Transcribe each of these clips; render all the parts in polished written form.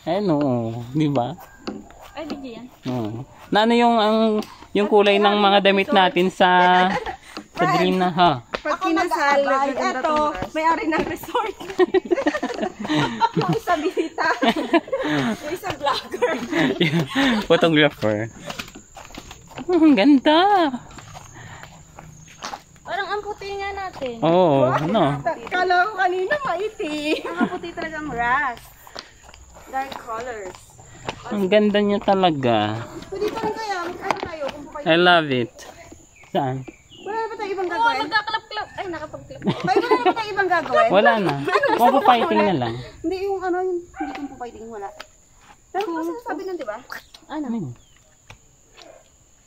Ayun, oo. Di ba? Ay, video yan. Oo. Na ano yung kulay ng mga damit natin sa Drina, ha? Pag kinasal, eto, may-ari ng resort. Yung isa bisita. Yung isa vlogger. Photographer. Ang ganda. Parang ang puti nga natin. Oo, ano? Kala ko kanina maiti. Ang puti talagang rust. Dark colors. Ang ganda niya talaga. Pwede pa rin kaya, ano tayo, kung po kayo. I love it. Saan? Wala na ba tayo ibang Oo, gagawin? magkaklap-klap. Ay, nakapag-klap. Wala na ba tayo ibang gagawin? Wala na. Mapapighting na lang. Hindi yung ano, hindi kung po fighting, wala. Pero kung sinasabi nun, di ba? Ano? Ano?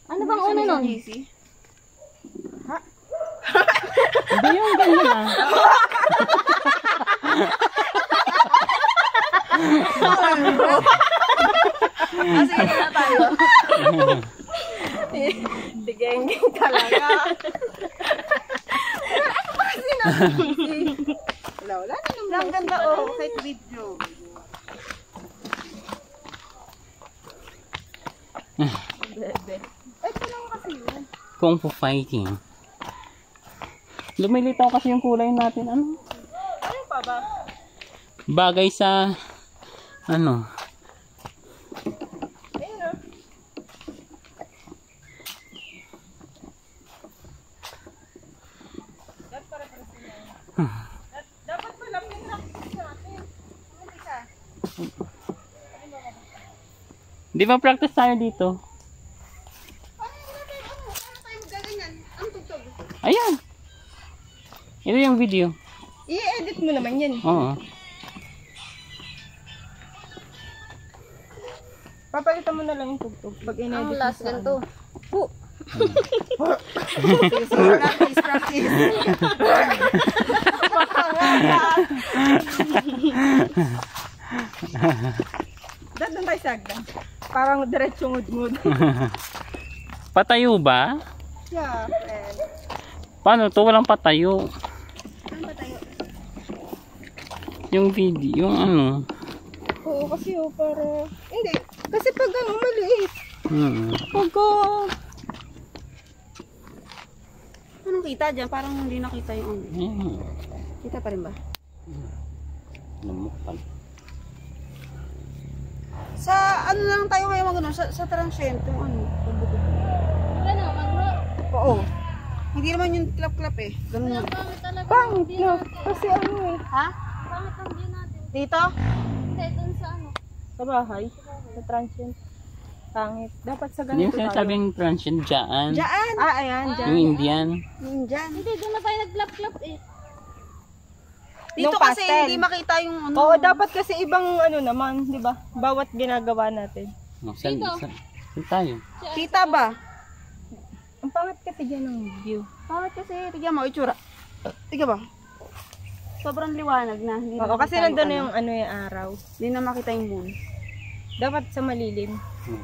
Ano bang una nun? Easy. Hindi yung ganda na. Sige na tayo. Tigeng-geng talaga. Ano ba kasi na? Wala na naman. Ang ganda kahit video. Ay, ito lang kasi yun. Kung po fighting. Lumilitaw kasi yung kulay natin. Ano? Ano pa ba? Bagay sa ano? Ayun o. Dapat pala pinractice natin. Ano isa? Di ba practice tayo dito? Paano tayo magaganyan? Ang tugtog. Ayan. Ito yung video. I-edit mo naman yan. Oo. Papalitan mo na lang yung tugtog pag Ang in-edit last ganito. Practice, practice. Dad, doon tayo sa agdan. Parang diretso ngud-ngud. Patayo ba? Yeah, friend. Paano to? Walang patayo. Ano ba tayo? Yung video, yung ano. Oo, kasi para... Hindi. Kasi pag ano, maliit. Pag... Anong kita dyan? Parang hindi nakita yung ano. Ayan. Kita pa rin ba? Namukal. Sa ano lang tayo ngayon mag ano? Sa transient yung ano. Wala na, magro. Oo. Hindi naman yung klap-klap eh. Ganun lang. Pangit talaga. Pangit no? Kasi ano eh. Ha? Pangit ang view natin. Dito? Hindi, dun sa ano. Sa bahay. Sa transient. Pangit. Dapat sa Yung ganito tayo. sinasabing transient dyan. Diyan! Ah, ayan. Diyan. Yung Indian. Yung dyan. Hindi, doon na tayo nag-klap-klap eh. Dito Yung kasi pastel. hindi makita yung ano. Oo, dapat kasi ibang ano naman, di ba? Bawat ginagawa natin. Oh, saan tayo? Kita ba? Ang pangit kasi dyan ng view. Bakit kasi, tignan mo, itsura. Tignan ba? Sobrang liwanag na. Hindi Oo, na kasi makita nandun na ano. yung ano yung araw. Hindi na makita yung moon. Dapat sa malilim.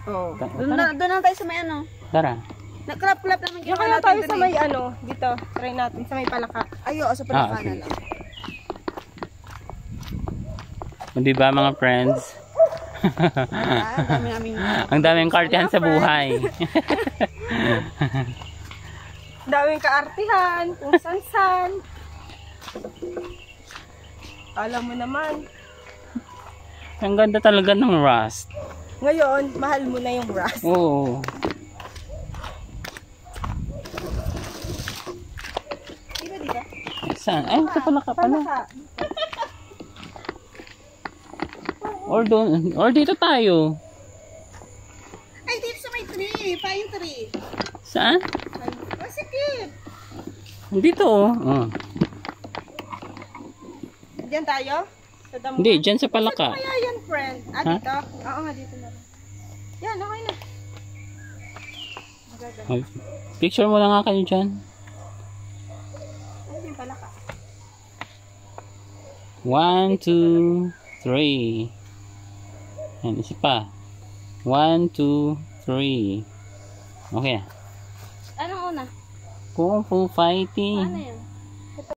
Oo. Tara. Doon na tayo sa may ano. Tara. Naklap-klap naman Yung kaya tayo sa may ano, dito. Try natin sa may palaka. Ayo, sa palaka okay. na lang. Di ba mga friends? Ang dami namin. Ang daming kartehan sa buhay. Daming kaartihan, kung san-san. Alam mo naman. Ang ganda talaga ng Rust. Ngayon, mahal mo na yung brass. Oo. Di ba dito? Saan? Ay, sa palaka pala. Palaka. Or doon, or dito tayo. Ay, dito sa may tree. Pine tree. Saan? Oh, sige. Dito oh. Oh. Diyan tayo? Sa damo. Hindi, dyan sa palaka. Kaya yan, friend. Ah, Ha? dito? Oo nga, dito na. Yan, okay na. Magaganda. Oh, picture mo na nga kayo dyan. Ay, yung palaka. 1, 2, 3. Yan, isa pa. 1, 2, 3. Okay na. Anong una? Kung Fu Fighting. Ano yun?